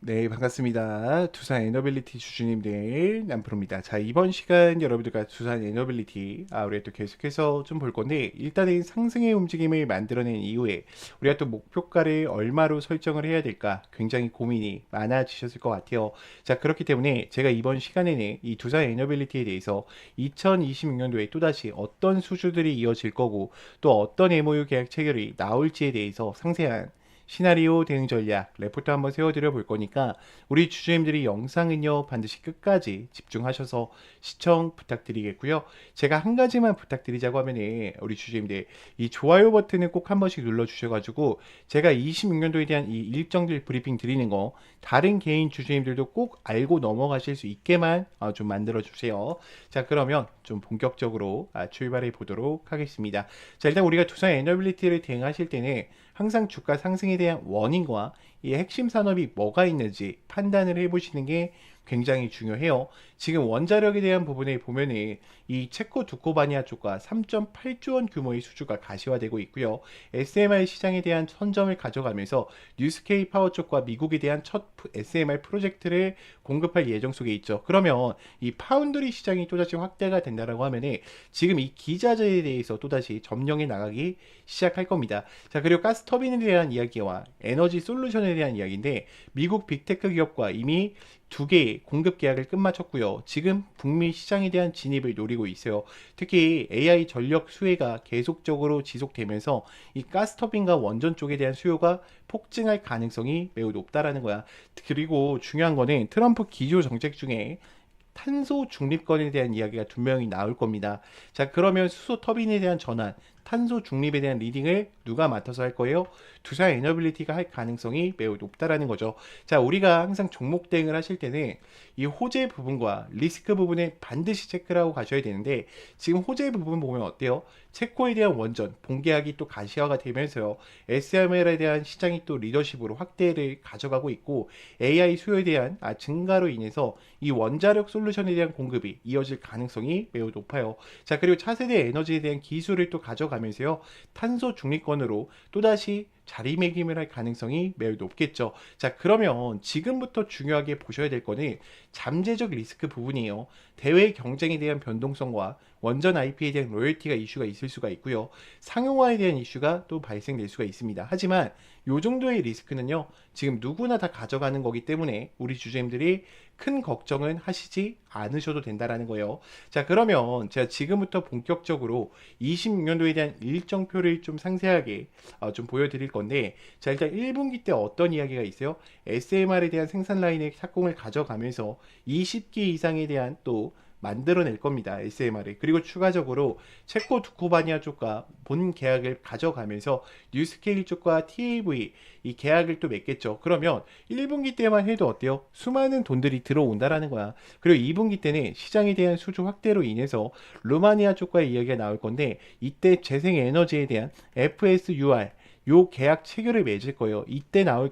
네, 반갑습니다. 두산 에너빌리티 주주님들 남프로입니다. 자, 이번 시간 여러분들과 두산 에너빌리티 우리가 또 계속해서 좀 볼 건데, 일단은 상승의 움직임을 만들어낸 이후에 우리가 또 목표가를 얼마로 설정을 해야 될까 굉장히 고민이 많아지셨을 것 같아요. 자, 그렇기 때문에 제가 이번 시간에는 이 두산 에너빌리티에 대해서 2026년도에 또다시 어떤 수주들이 이어질 거고 또 어떤 MOU 계약 체결이 나올지에 대해서 상세한 시나리오 대응 전략 레포트 한번 세워드려 볼 거니까 우리 주주님들이 영상은요 반드시 끝까지 집중하셔서 시청 부탁드리겠고요. 제가 한 가지만 부탁드리자고 하면은 우리 주주님들 이 좋아요 버튼을 꼭 한 번씩 눌러 주셔가지고 제가 26년도에 대한 이 일정들 브리핑 드리는 거 다른 개인 주주님들도 꼭 알고 넘어가실 수 있게만 좀 만들어 주세요. 자, 그러면 좀 본격적으로 출발해 보도록 하겠습니다. 자, 일단 우리가 두산 에너빌리티를 대응하실 때는 항상 주가 상승에 대한 원인과 이 핵심 산업이 뭐가 있는지 판단을 해보시는 게 굉장히 중요해요. 지금 원자력에 대한 부분에 보면은 이 체코 두코바니아 쪽과 3.8조 원 규모의 수주가 가시화되고 있고요. SMR 시장에 대한 선점을 가져가면서 뉴스케이 파워 쪽과 미국에 대한 첫 SMR 프로젝트를 공급할 예정 속에 있죠. 그러면 이 파운드리 시장이 또다시 확대가 된다라고 하면은 지금 이 기자재에 대해서 또다시 점령해 나가기 시작할 겁니다. 자, 그리고 가스 터빈에 대한 이야기와 에너지 솔루션에 대한 이야기인데 미국 빅테크 기업과 이미 두 개의 공급 계약을 끝마쳤고요. 지금 북미 시장에 대한 진입을 노리고 있어요. 특히 AI 전력 수혜가 계속적으로 지속되면서 이 가스터빈과 원전 쪽에 대한 수요가 폭증할 가능성이 매우 높다라는 거야. 그리고 중요한 거는 트럼프 기조 정책 중에 탄소 중립권에 대한 이야기가 분명히 나올 겁니다. 자, 그러면 수소 터빈에 대한 전환, 탄소 중립에 대한 리딩을 누가 맡아서 할 거예요? 두산 에너빌리티가 할 가능성이 매우 높다라는 거죠. 자, 우리가 항상 종목 대응을 하실 때는 이 호재 부분과 리스크 부분에 반드시 체크를 하고 가셔야 되는데 지금 호재 부분 보면 어때요? 체코에 대한 원전 본계약이 또 가시화가 되면서요. SML에 대한 시장이 또 리더십으로 확대를 가져가고 있고 AI 수요에 대한 증가로 인해서 이 원자력 솔루션에 대한 공급이 이어질 가능성이 매우 높아요. 자, 그리고 차세대 에너지에 대한 기술을 또 가져가면서요. 탄소 중립권으로 또다시 자리매김을 할 가능성이 매우 높겠죠. 자, 그러면 지금부터 중요하게 보셔야 될 거는 잠재적 리스크 부분이에요. 대외 경쟁에 대한 변동성과 원전 IP에 대한 로열티가 이슈가 있을 수가 있고요. 상용화에 대한 이슈가 또 발생될 수가 있습니다. 하지만 이 정도의 리스크는요, 지금 누구나 다 가져가는 거기 때문에 우리 주주님들이 큰 걱정은 하시지 않으셔도 된다라는 거예요. 자, 그러면 제가 지금부터 본격적으로 26년도에 대한 일정표를 좀 상세하게 좀 보여드릴 건데, 자, 일단 1분기 때 어떤 이야기가 있어요? SMR에 대한 생산 라인의 착공을 가져가면서 20기 이상에 대한 또 만들어낼 겁니다. SMR을. 그리고 추가적으로 체코 두코바니아 쪽과 본 계약을 가져가면서 뉴스케일 쪽과 TAV 이 계약을 또 맺겠죠. 그러면 1분기 때만 해도 어때요? 수많은 돈들이 들어온다라는 거야. 그리고 2분기 때는 시장에 대한 수주 확대로 인해서 루마니아 쪽과의 이야기가 나올 건데 이때 재생에너지에 대한 FSUR 요 계약 체결을 맺을 거예요. 이때 나올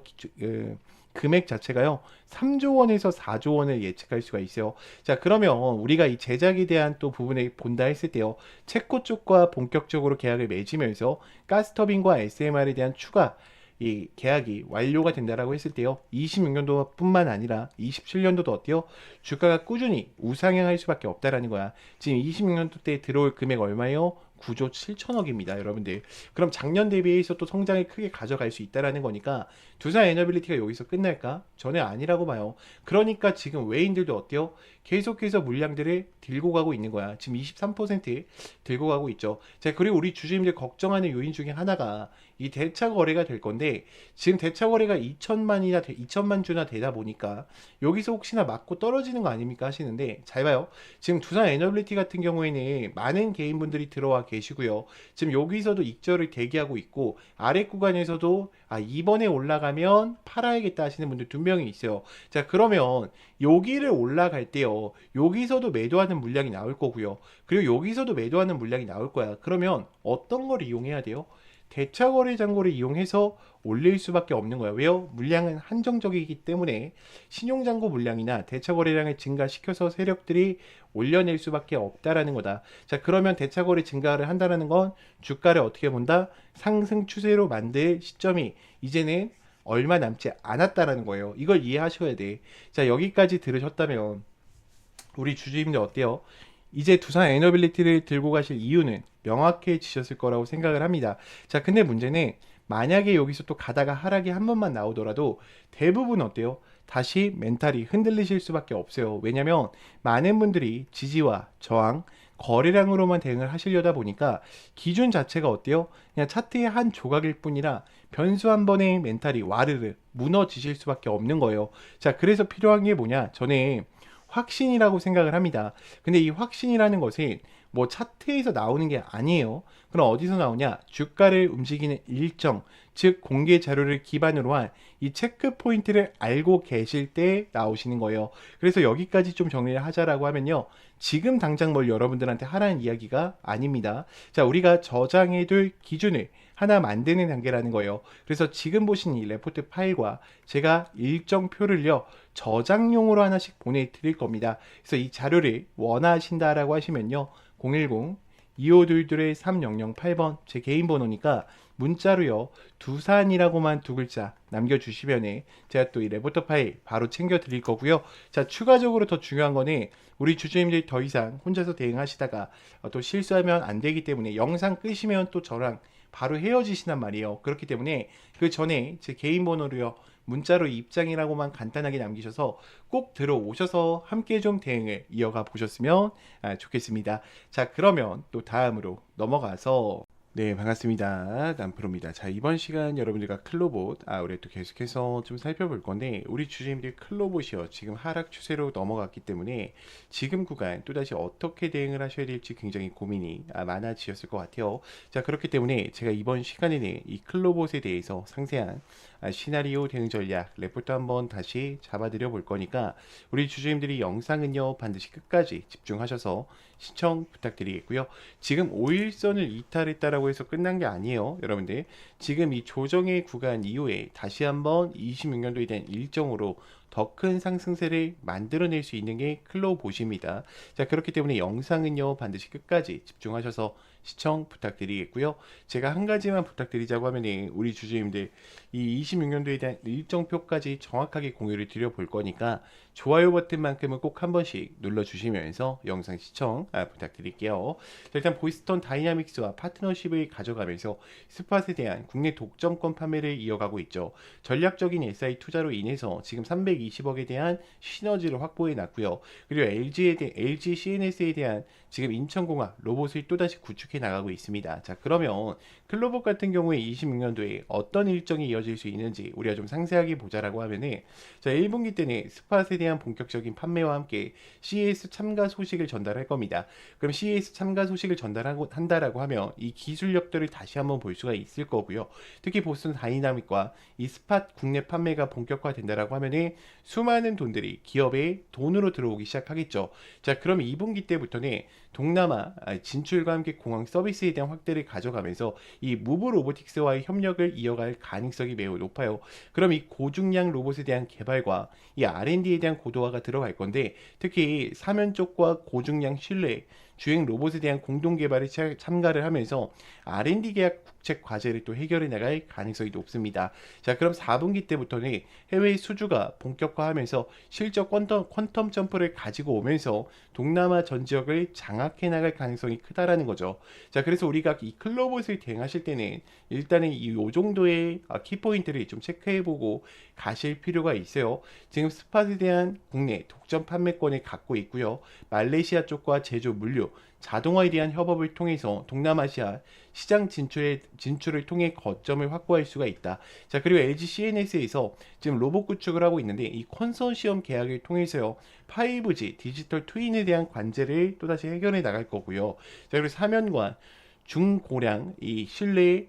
금액 자체가요 3조 원에서 4조 원을 예측할 수가 있어요. 자, 그러면 우리가 이 제작에 대한 또 부분을 본다 했을 때요 체코 쪽과 본격적으로 계약을 맺으면서 가스터빈과 SMR에 대한 추가 이 계약이 완료가 된다라고 했을 때요 26년도뿐만 아니라 27년도도 어때요? 주가가 꾸준히 우상향할 수밖에 없다라는 거야. 지금 26년도 때 들어올 금액 얼마예요? 9조 7천억입니다, 여러분들. 그럼 작년 대비해서 또 성장을 크게 가져갈 수 있다라는 거니까 두산 에너빌리티가 여기서 끝날까? 전혀 아니라고 봐요. 그러니까 지금 외인들도 어때요? 계속해서 물량들을 들고 가고 있는 거야. 지금 23% 들고 가고 있죠. 자, 그리고 우리 주주님들 걱정하는 요인 중에 하나가 이 대차 거래가 될 건데 지금 대차 거래가 2천만 주나 되다 보니까 여기서 혹시나 맞고 떨어지는 거 아닙니까 하시는데 잘 봐요. 지금 두산 에너빌리티 같은 경우에는 많은 개인분들이 들어와 계시고요. 지금 여기서도 익절을 대기하고 있고 아래 구간에서도 이번에 올라가면 팔아야겠다 하시는 분들 두 명이 있어요. 자, 그러면 여기를 올라갈 때요. 여기서도 매도하는 물량이 나올 거고요. 그리고 여기서도 매도하는 물량이 나올 거야. 그러면 어떤 걸 이용해야 돼요? 대차거래 잔고를 이용해서 올릴 수밖에 없는 거예요. 왜요? 물량은 한정적이기 때문에 신용잔고 물량이나 대차거래량을 증가시켜서 세력들이 올려낼 수밖에 없다라는 거다. 자, 그러면 대차거래 증가를 한다라는 건 주가를 어떻게 본다? 상승 추세로 만들 시점이 이제는 얼마 남지 않았다라는 거예요. 이걸 이해하셔야 돼. 자, 여기까지 들으셨다면 우리 주주님들 어때요? 이제 두산 에너빌리티를 들고 가실 이유는 명확해지셨을 거라고 생각을 합니다. 자, 근데 문제는 만약에 여기서 또 가다가 하락이 한 번만 나오더라도 대부분 어때요? 다시 멘탈이 흔들리실 수밖에 없어요. 왜냐면 많은 분들이 지지와 저항, 거래량으로만 대응을 하시려다 보니까 기준 자체가 어때요? 그냥 차트의 한 조각일 뿐이라 변수 한 번에 멘탈이 와르르 무너지실 수밖에 없는 거예요. 자, 그래서 필요한 게 뭐냐? 저는 확신이라고 생각을 합니다. 근데 이 확신이라는 것은 뭐 차트에서 나오는 게 아니에요. 그럼 어디서 나오냐? 주가를 움직이는 일정, 즉 공개 자료를 기반으로 한 이 체크 포인트를 알고 계실 때 나오시는 거예요. 그래서 여기까지 좀 정리를 하자라고 하면요. 지금 당장 뭘 여러분들한테 하라는 이야기가 아닙니다. 자, 우리가 저장해둘 기준을 하나 만드는 단계라는 거예요. 그래서 지금 보신 이 레포트 파일과 제가 일정표를요, 저장용으로 하나씩 보내드릴 겁니다. 그래서 이 자료를 원하신다라고 하시면요, 010-2522-3008번 제 개인 번호니까 문자로요, 두산이라고만 두 글자 남겨주시면 제가 또 이 레포트 파일 바로 챙겨 드릴 거고요. 자, 추가적으로 더 중요한 거는 우리 주주님들이 더 이상 혼자서 대응하시다가 또 실수하면 안 되기 때문에 영상 끄시면 또 저랑 바로 헤어지신단 말이에요. 그렇기 때문에 그 전에 제 개인 번호로요, 문자로 입장이라고만 간단하게 남기셔서 꼭 들어오셔서 함께 좀 대응을 이어가 보셨으면 좋겠습니다. 자, 그러면 또 다음으로 넘어가서 네, 반갑습니다. 남프로입니다. 자, 이번 시간 여러분들과 클로봇, 우리 또 계속해서 좀 살펴볼 건데, 우리 주주님들 클로봇이요, 지금 하락 추세로 넘어갔기 때문에 지금 구간 또다시 어떻게 대응을 하셔야 될지 굉장히 고민이 많아지셨을 것 같아요. 자, 그렇기 때문에 제가 이번 시간에는 이 클로봇에 대해서 상세한 시나리오 대응 전략 레포트 한번 다시 잡아드려 볼 거니까 우리 주주님들이 영상은요, 반드시 끝까지 집중하셔서 시청 부탁드리겠고요. 지금 5일선을 이탈했다라고 해서 끝난 게 아니에요. 여러분들 지금 이 조정의 구간 이후에 다시 한번 26년도에 대한 일정으로 더 큰 상승세를 만들어낼 수 있는 게 클로봇입니다. 자, 그렇기 때문에 영상은요, 반드시 끝까지 집중하셔서 시청 부탁드리겠고요. 제가 한 가지만 부탁드리자고 하면 우리 주주님들 이 26년도에 대한 일정표까지 정확하게 공유를 드려 볼 거니까 좋아요 버튼만큼은 꼭 한 번씩 눌러주시면서 영상 시청 부탁드릴게요. 자, 일단 보이스톤 다이나믹스와 파트너십을 가져가면서 스팟에 대한 국내 독점권 판매를 이어가고 있죠. 전략적인 SI 투자로 인해서 지금 320억에 대한 시너지를 확보해 놨고요. 그리고 LG CNS에 대한 지금 인천공항 로봇을 또다시 구축해 나가고 있습니다. 자, 그러면 클로봇 같은 경우에 26년도에 어떤 일정이 이어질 수 있는지 우리가 좀 상세하게 보자라고 하면은, 자, 1분기 때는 스팟에 대한 본격적인 판매와 함께 CES 참가 소식을 전달할 겁니다. 그럼 CES 참가 소식을 한다라고 하면 이 기술력들을 다시 한번 볼 수가 있을 거고요. 특히 보스턴 다이나믹과 이 스팟 국내 판매가 본격화된다라고 하면은 수많은 돈들이 기업에 돈으로 들어오기 시작하겠죠. 자, 그럼 2분기 때부터는 동남아 진출과 함께 공항 서비스에 대한 확대를 가져가면서 이 무브 로보틱스와의 협력을 이어갈 가능성이 매우 높아요. 그럼 이 고중량 로봇에 대한 개발과 이 R&D에 대한 고도화가 들어갈 건데, 특히 사면 쪽과 고중량 실내 주행 로봇에 대한 공동 개발에 참가를 하면서 R&D 계약 국책 과제를 또 해결해 나갈 가능성이 높습니다. 자, 그럼 4분기 때부터는 해외 수주가 본격화하면서 실적 퀀텀 점프를 가지고 오면서 동남아 전 지역을 장악해 나갈 가능성이 크다라는 거죠. 자, 그래서 우리가 이 클로봇을 대응하실 때는 일단은 이 정도의 키포인트를 좀 체크해보고 가실 필요가 있어요. 지금 스팟에 대한 국내 독점 판매권을 갖고 있고요. 말레이시아 쪽과 제조 물류, 자동화에 대한 협업을 통해서 동남아시아 시장 진출을 통해 거점을 확보할 수가 있다. 자, 그리고 LG CNS에서 지금 로봇 구축을 하고 있는데 이 컨소시엄 계약을 통해서요, 5G 디지털 트윈에 대한 관제를 또다시 해결해 나갈 거고요. 자, 그리고 사면관 중고량 이 실내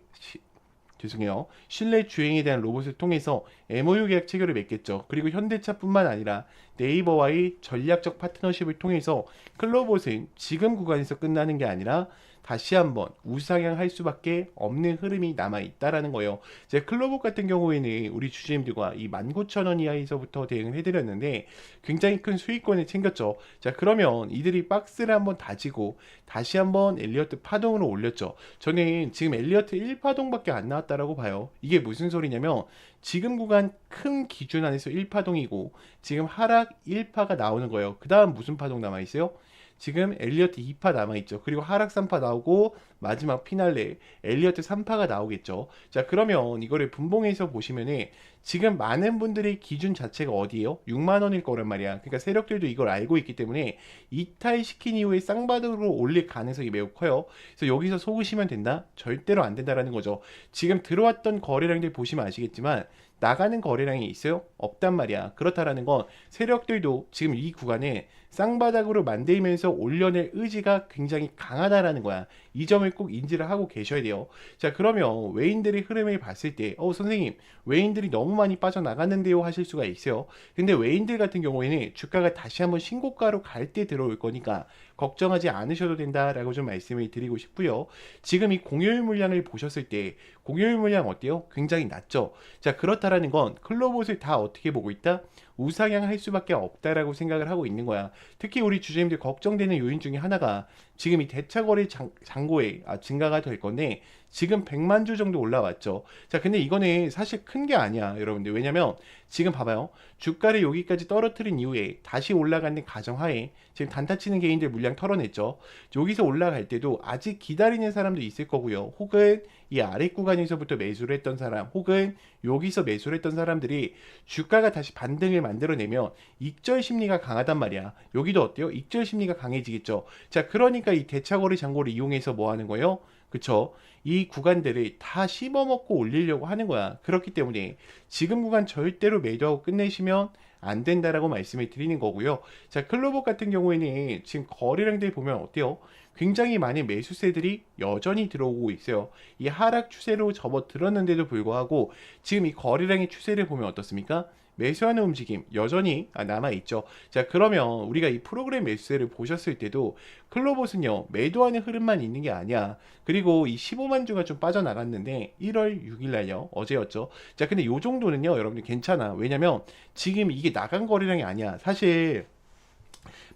주행에 대한 로봇을 통해서 MOU 계약 체결을 맺겠죠. 그리고 현대차뿐만 아니라 네이버와의 전략적 파트너십을 통해서 클로봇은 지금 구간에서 끝나는 게 아니라 다시 한번 우상향할 수밖에 없는 흐름이 남아 있다라는 거예요. 제 클로버 같은 경우에는 우리 주주님들과 이 19,000원 이하에서부터 대응을 해드렸는데 굉장히 큰 수익권을 챙겼죠. 자, 그러면 이들이 박스를 한번 다지고 다시 한번 엘리어트 파동으로 올렸죠. 저는 지금 엘리어트 1파동밖에 안 나왔다라고 봐요. 이게 무슨 소리냐면 지금 구간 큰 기준 안에서 1파동이고 지금 하락 1파가 나오는 거예요. 그 다음 무슨 파동 남아있어요? 지금 엘리어트 2파 남아있죠. 그리고 하락 3파 나오고 마지막 피날레 엘리어트 3파가 나오겠죠. 자, 그러면 이거를 분봉해서 보시면은 지금 많은 분들의 기준 자체가 어디예요? 6만 원일 거란 말이야. 그러니까 세력들도 이걸 알고 있기 때문에 이탈시킨 이후에 쌍바닥으로 올릴 가능성이 매우 커요. 그래서 여기서 속으시면 된다? 절대로 안 된다라는 거죠. 지금 들어왔던 거래량들 보시면 아시겠지만 나가는 거래량이 있어요? 없단 말이야. 그렇다라는 건 세력들도 지금 이 구간에 쌍바닥으로 만들면서 올려낼 의지가 굉장히 강하다라는 거야. 이 점을 꼭 인지를 하고 계셔야 돼요. 자, 그러면 외인들의 흐름을 봤을 때 선생님 외인들이 너무 많이 빠져나갔는데요 하실 수가 있어요. 근데 외인들 같은 경우에는 주가가 다시 한번 신고가로 갈 때 들어올 거니까 걱정하지 않으셔도 된다라고 좀 말씀을 드리고 싶고요. 지금 이 공여율 물량을 보셨을 때 공여율 물량 어때요? 굉장히 낮죠. 자, 그렇다라는 건 클로봇을 다 어떻게 보고 있다? 우상향할 수밖에 없다라고 생각을 하고 있는 거야. 특히 우리 주주님들 걱정되는 요인 중에 하나가 지금 이 대차거래 잔고의 증가가 될 건데 지금 100만 주 정도 올라왔죠. 자, 근데 이거는 사실 큰 게 아니야, 여러분들. 왜냐면 지금 봐봐요. 주가를 여기까지 떨어뜨린 이후에 다시 올라가는 가정하에 지금 단타 치는 개인들 물량 털어냈죠. 여기서 올라갈 때도 아직 기다리는 사람도 있을 거고요. 혹은 이 아래 구간에서부터 매수를 했던 사람, 혹은 여기서 매수를 했던 사람들이 주가가 다시 반등을 만들어내면 익절 심리가 강하단 말이야. 여기도 어때요? 익절 심리가 강해지겠죠. 자, 그러니까 이 대차거래 잔고를 이용해서 뭐 하는 거예요? 그쵸? 이 구간들을 다 씹어먹고 올리려고 하는 거야. 그렇기 때문에 지금 구간 절대로 매도하고 끝내시면 안 된다라고 말씀을 드리는 거고요. 자, 클로버 같은 경우에는 지금 거래량들 보면 어때요? 굉장히 많은 매수세들이 여전히 들어오고 있어요. 이 하락 추세로 접어들었는데도 불구하고 지금 이 거래량의 추세를 보면 어떻습니까? 매수하는 움직임 여전히 남아있죠. 자, 그러면 우리가 이 프로그램 매수세를 보셨을 때도 클로봇은요 매도하는 흐름만 있는 게 아니야. 그리고 이 15만 주가 좀 빠져나갔는데 1월 6일 날요, 어제였죠. 자, 근데 요 정도는요 여러분들 괜찮아. 왜냐면 지금 이게 나간 거래량이 아니야. 사실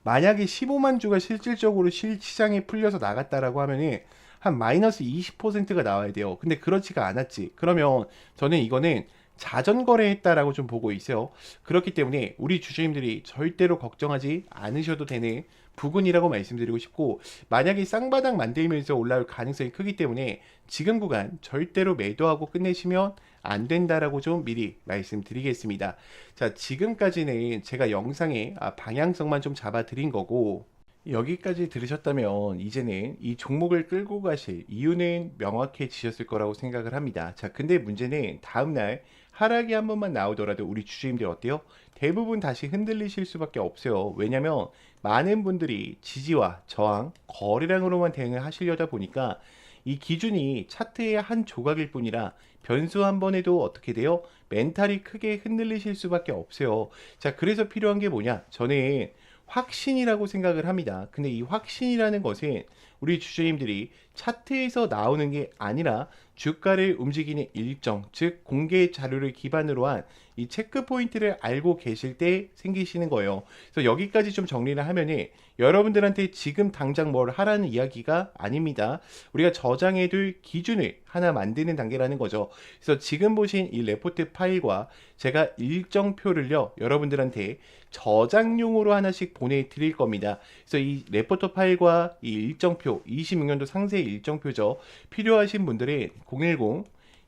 만약에 15만 주가 실질적으로 시장에 풀려서 나갔다라고 하면은 한 마이너스 20%가 나와야 돼요. 근데 그렇지가 않았지. 그러면 저는 이거는 자전거래했다라고 좀 보고 있어요. 그렇기 때문에 우리 주주님들이 절대로 걱정하지 않으셔도 되는 부분이라고 말씀드리고 싶고, 만약에 쌍바닥 만들면서 올라올 가능성이 크기 때문에 지금 구간 절대로 매도하고 끝내시면 안 된다라고 좀 미리 말씀드리겠습니다. 자, 지금까지는 제가 영상의 방향성만 좀 잡아 드린 거고, 여기까지 들으셨다면 이제는 이 종목을 끌고 가실 이유는 명확해지셨을 거라고 생각을 합니다. 자, 근데 문제는 다음날 하락이 한 번만 나오더라도 우리 주주님들 어때요? 대부분 다시 흔들리실 수밖에 없어요. 왜냐면 많은 분들이 지지와 저항, 거래량으로만 대응을 하시려다 보니까 이 기준이 차트의 한 조각일 뿐이라 변수 한 번에도 어떻게 돼요? 멘탈이 크게 흔들리실 수밖에 없어요. 자, 그래서 필요한 게 뭐냐? 저는 확신이라고 생각을 합니다. 근데 이 확신이라는 것은 우리 주주님들이 차트에서 나오는 게 아니라 주가를 움직이는 일정, 즉 공개 자료를 기반으로 한 이 체크 포인트를 알고 계실 때 생기시는 거예요. 그래서 여기까지 좀 정리를 하면은 여러분들한테 지금 당장 뭘 하라는 이야기가 아닙니다. 우리가 저장해둘 기준을 하나 만드는 단계라는 거죠. 그래서 지금 보신 이 레포트 파일과 제가 일정표를요 여러분들한테 저장용으로 하나씩 보내드릴 겁니다. 그래서 이 레포터 파일과 이 일정표, 26년도 상세 일정표죠. 필요하신 분들은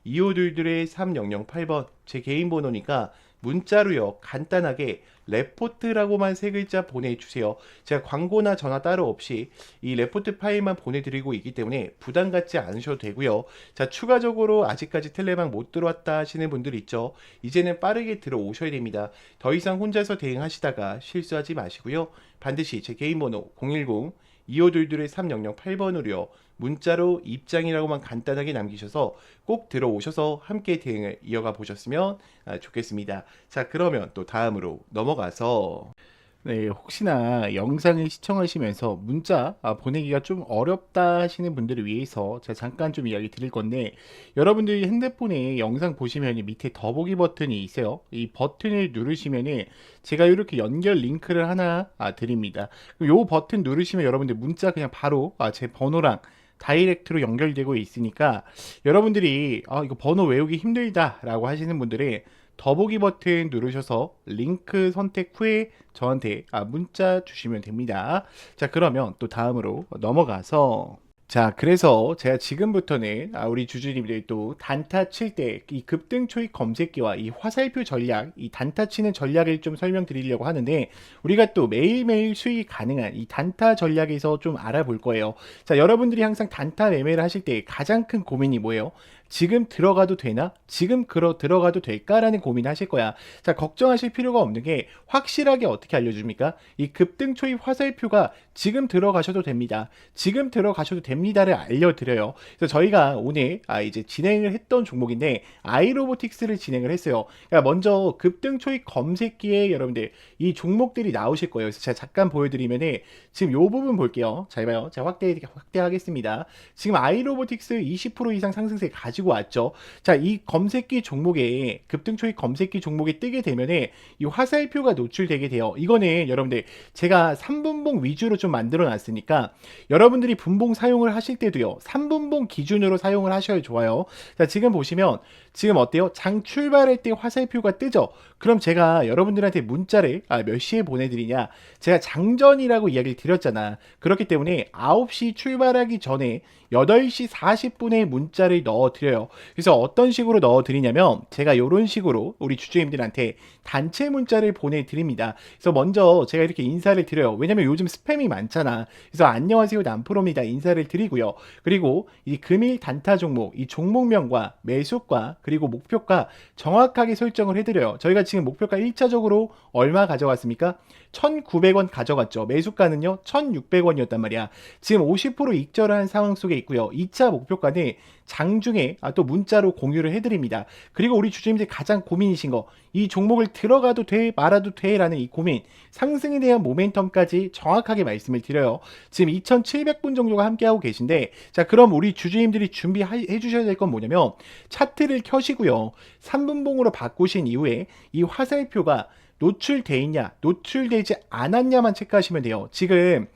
010-2522-3008번 제 개인 번호니까 문자로요 간단하게 레포트라고만 세 글자 보내주세요. 제가 광고나 전화 따로 없이 이 레포트 파일만 보내드리고 있기 때문에 부담 갖지 않으셔도 되고요. 자, 추가적으로 아직까지 텔레방 못 들어왔다 하시는 분들 있죠. 이제는 빠르게 들어오셔야 됩니다. 더 이상 혼자서 대응하시다가 실수하지 마시고요. 반드시 제 개인 번호 010-2522-3008번으로요 문자로 입장이라고만 간단하게 남기셔서 꼭 들어오셔서 함께 대응을 이어가 보셨으면 좋겠습니다. 자, 그러면 또 다음으로 넘어가서 네, 혹시나 영상을 시청하시면서 문자 보내기가 좀 어렵다 하시는 분들을 위해서 제가 잠깐 좀 이야기 드릴 건데, 여러분들이 핸드폰에 영상 보시면 밑에 더보기 버튼이 있어요. 이 버튼을 누르시면은 제가 이렇게 연결 링크를 하나 드립니다. 그럼 요 버튼 누르시면 여러분들 문자 그냥 바로 제 번호랑 다이렉트로 연결되고 있으니까, 여러분들이 이거 번호 외우기 힘들다 라고 하시는 분들은 더보기 버튼 누르셔서 링크 선택 후에 저한테 문자 주시면 됩니다. 자, 그러면 또 다음으로 넘어가서, 자, 그래서 제가 지금부터는 우리 주주님들이 또 단타 칠 때 이 급등 초입 검색기와 이 화살표 전략, 이 단타 치는 전략을 좀 설명드리려고 하는데, 우리가 또 매일매일 수익이 가능한 이 단타 전략에서 좀 알아볼 거예요. 자, 여러분들이 항상 단타 매매를 하실 때 가장 큰 고민이 뭐예요? 지금 들어가도 되나? 지금 들어가도 될까라는 고민을 하실 거야. 자, 걱정하실 필요가 없는 게, 확실하게 어떻게 알려줍니까? 이 급등 초입 화살표가 지금 들어가셔도 됩니다. 지금 들어가셔도 됩니다를 알려드려요. 그래서 저희가 오늘 이제 진행을 했던 종목인데, 아이로보틱스를 진행을 했어요. 그러니까 먼저 급등 초입 검색기에 여러분들 이 종목들이 나오실 거예요. 그래서 제가 잠깐 보여드리면은, 지금 요 부분 볼게요. 잘 봐요. 제가 확대하겠습니다. 지금 아이로보틱스 20% 이상 상승세 가지고 왔죠. 자, 이 검색기 종목에, 급등 초입 검색기 종목에 뜨게 되면은 이 화살표가 노출되게 돼요. 이거는 여러분들 제가 3분봉 위주로 좀 만들어 놨으니까, 여러분들이 분봉 사용을 하실 때도요 3분봉 기준으로 사용을 하셔야 좋아요. 자, 지금 보시면 지금 어때요? 장 출발할 때 화살표가 뜨죠. 그럼 제가 여러분들한테 문자를 몇 시에 보내드리냐, 제가 장전이라고 이야기를 드렸잖아. 그렇기 때문에 9시 출발하기 전에 8시 40분에 문자를 넣어드려요. 그래서 어떤 식으로 넣어드리냐면, 제가 이런 식으로 우리 주주님들한테 단체 문자를 보내드립니다. 그래서 먼저 제가 이렇게 인사를 드려요. 왜냐면 요즘 스팸이 많잖아. 그래서 안녕하세요 남프로입니다 인사를 드리고요. 그리고 이 금일 단타 종목, 이 종목명과 매수가 그리고 목표가 정확하게 설정을 해드려요. 저희가 지금 목표가 1차적으로 얼마 가져갔습니까? 1,900원 가져갔죠. 매수가는요 1,600원이었단 말이야. 지금 50% 익절한 상황 속에 있고요. 2차 목표가는 장중에 또 문자로 공유를 해드립니다. 그리고 우리 주주님들 가장 고민이신 거, 이 종목을 들어가도 돼 말아도 돼 라는 이 고민, 상승에 대한 모멘텀까지 정확하게 말씀을 드려요. 지금 2,700분 정도가 함께하고 계신데, 자, 그럼 우리 주주님들이 준비해 주셔야 될 건 뭐냐면, 차트를 켜시고요 3분봉으로 바꾸신 이후에 이 화살표가 노출돼 있냐 노출되지 않았냐만 체크하시면 돼요. 지금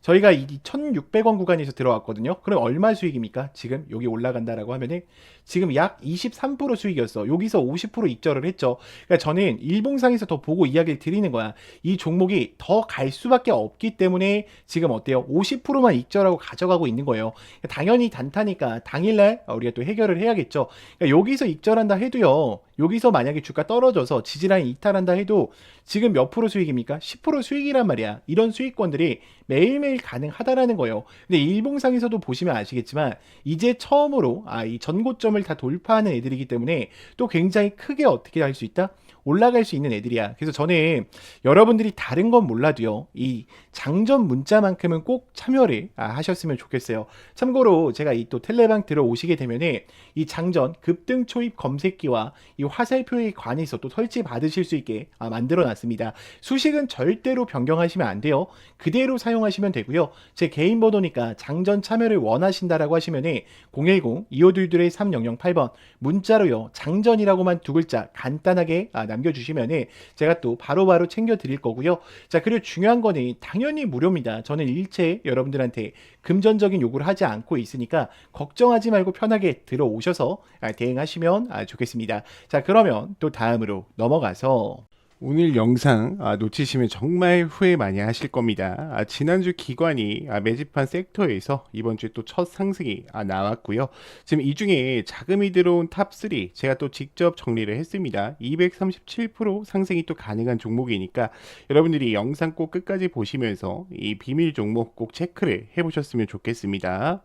저희가 이 1,600원 구간에서 들어왔거든요. 그럼 얼마 수익입니까? 지금 여기 올라간다라고 하면은 지금 약 23% 수익이었어. 여기서 50% 익절을 했죠. 그러니까 저는 일봉상에서 더 보고 이야기를 드리는 거야. 이 종목이 더 갈 수밖에 없기 때문에 지금 어때요? 50%만 익절하고 가져가고 있는 거예요. 그러니까 당연히 단타니까 당일날 우리가 또 해결을 해야겠죠. 그러니까 여기서 익절한다 해도요, 여기서 만약에 주가 떨어져서 지지라인 이탈한다 해도 지금 몇 프로 수익입니까? 10% 수익이란 말이야. 이런 수익권들이 매일매일 가능하다라는 거예요. 근데 일봉상에서도 보시면 아시겠지만, 이제 처음으로 이 전고점을 다 돌파하는 애들이기 때문에 또 굉장히 크게 어떻게 할 수 있다? 올라갈 수 있는 애들이야. 그래서 저는 여러분들이 다른 건 몰라도요 이 장전 문자만큼은 꼭 참여를 하셨으면 좋겠어요. 참고로 제가 이 또 텔레방 들어오시게 되면은 이 장전 급등 초입 검색기와 이 화살표에 관해서 또 설치 받으실 수 있게 만들어 놨습니다. 수식은 절대로 변경하시면 안 돼요. 그대로 사용하시면 되고요. 제 개인 번호니까 장전 참여를 원하신다라고 하시면은 010-2522-3008번 문자로요 장전이라고만 두 글자 간단하게 남겨주시면은 제가 또 바로바로 챙겨 드릴 거고요. 자, 그리고 중요한 거는 당연히 무료입니다. 저는 일체 여러분들한테 금전적인 요구를 하지 않고 있으니까 걱정하지 말고 편하게 들어오셔서 대응하시면 좋겠습니다. 자, 그러면 또 다음으로 넘어가서, 오늘 영상 놓치시면 정말 후회 많이 하실 겁니다. 지난주 기관이 매집한 섹터에서 이번 주에 또 첫 상승이 나왔고요. 지금 이 중에 자금이 들어온 탑3 제가 또 직접 정리를 했습니다. 237% 상승이 또 가능한 종목이니까 여러분들이 영상 꼭 끝까지 보시면서 이 비밀 종목 꼭 체크를 해보셨으면 좋겠습니다.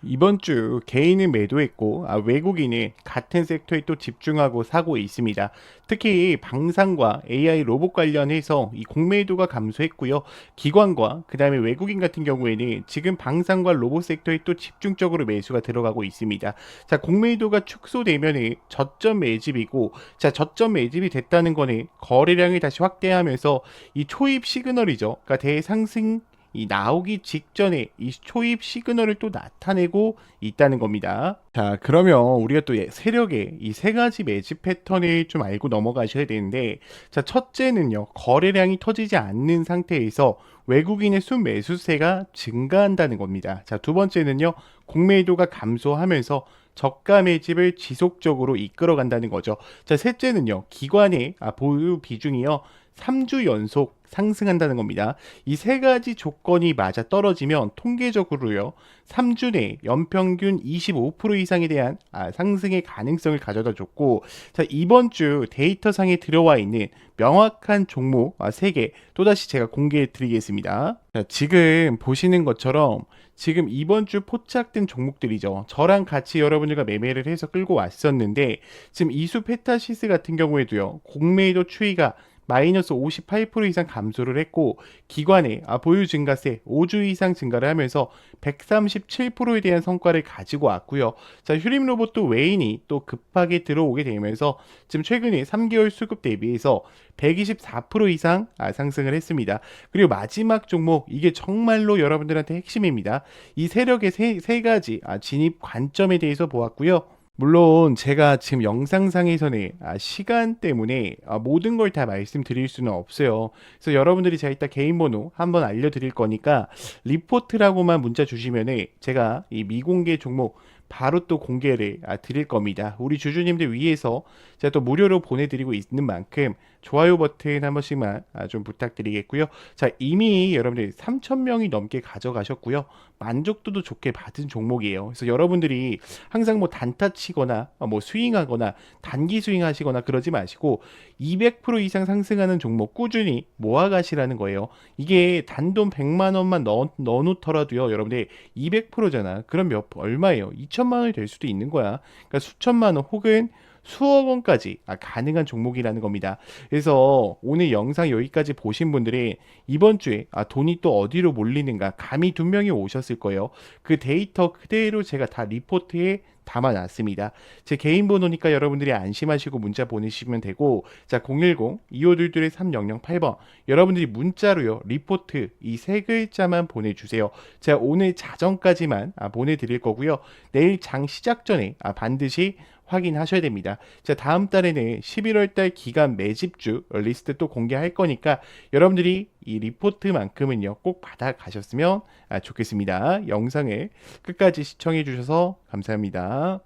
이번 주 개인은 매도했고 외국인은 같은 섹터에 또 집중하고 사고 있습니다. 특히 방산과 AI 로봇 관련해서 이 공매도가 감소했고요. 기관과 그다음에 외국인 같은 경우에는 지금 방산과 로봇 섹터에 또 집중적으로 매수가 들어가고 있습니다. 자, 공매도가 축소되면은 저점 매집이고, 자, 저점 매집이 됐다는 거는 거래량을 다시 확대하면서 이 초입 시그널이죠. 그러니까 대상승 이 나오기 직전에 이 초입 시그널을 또 나타내고 있다는 겁니다. 자, 그러면 우리가 또 세력의 이 세 가지 매집 패턴을 좀 알고 넘어가셔야 되는데, 자, 첫째는요, 거래량이 터지지 않는 상태에서 외국인의 순매수세가 증가한다는 겁니다. 자, 두 번째는요, 공매도가 감소하면서 저가 매집을 지속적으로 이끌어 간다는 거죠. 자, 셋째는요, 기관의 보유 비중이요, 3주 연속 상승한다는 겁니다. 이 세 가지 조건이 맞아 떨어지면 통계적으로요, 3주 내 연평균 25% 이상에 대한 상승의 가능성을 가져다 줬고, 자, 이번 주 데이터상에 들어와 있는 명확한 종목 3개 또다시 제가 공개해 드리겠습니다. 자, 지금 보시는 것처럼 지금 이번 주 포착된 종목들이죠. 저랑 같이 여러분들과 매매를 해서 끌고 왔었는데, 지금 이수 페타시스 같은 경우에도요, 공매도 추이가 마이너스 58% 이상 감소를 했고, 기관의 보유 증가세 5주 이상 증가를 하면서 137%에 대한 성과를 가지고 왔고요. 자, 휴림 로봇도 외인이 또 급하게 들어오게 되면서 지금 최근에 3개월 수급 대비해서 124% 이상 상승을 했습니다. 그리고 마지막 종목, 이게 정말로 여러분들한테 핵심입니다. 이 세력의 세 가지 진입 관점에 대해서 보았고요. 물론 제가 지금 영상상에서는 시간 때문에 모든 걸 다 말씀드릴 수는 없어요. 그래서 여러분들이 제가 이따 개인 번호 한번 알려드릴 거니까 리포트라고만 문자 주시면은 제가 이 미공개 종목 바로 또 공개를 드릴 겁니다. 우리 주주님들 위해서 제가 또 무료로 보내드리고 있는 만큼 좋아요 버튼 한 번씩만 좀 부탁드리겠고요. 자, 이미 여러분들 3,000명이 넘게 가져가셨고요. 만족도도 좋게 받은 종목이에요. 그래서 여러분들이 항상 뭐 단타 치거나 뭐 스윙하거나 단기 스윙하시거나 그러지 마시고 200% 이상 상승하는 종목 꾸준히 모아가시라는 거예요. 이게 단돈 100만 원만 넣어놓더라도요, 여러분들 200%잖아. 그럼 얼마예요? 2천만 원이 될 수도 있는 거야. 그러니까 수천만 원 혹은 수억 원까지 가능한 종목이라는 겁니다. 그래서 오늘 영상 여기까지 보신 분들이 이번 주에 돈이 또 어디로 몰리는가 감이 분명히 오셨을 거예요. 그 데이터 그대로 제가 다 리포트에 담아놨습니다. 제 개인 번호니까 여러분들이 안심하시고 문자 보내시면 되고, 자, 010-2522-3008번 여러분들이 문자로요, 리포트 이 세 글자만 보내주세요. 제가 오늘 자정까지만 보내드릴 거고요. 내일 장 시작 전에 반드시 확인하셔야 됩니다. 자, 다음 달에는 11월 달 기간 매집주 리스트 또 공개할 거니까 여러분들이 이 리포트만큼은요, 꼭 받아 가셨으면 좋겠습니다. 영상을 끝까지 시청해 주셔서 감사합니다.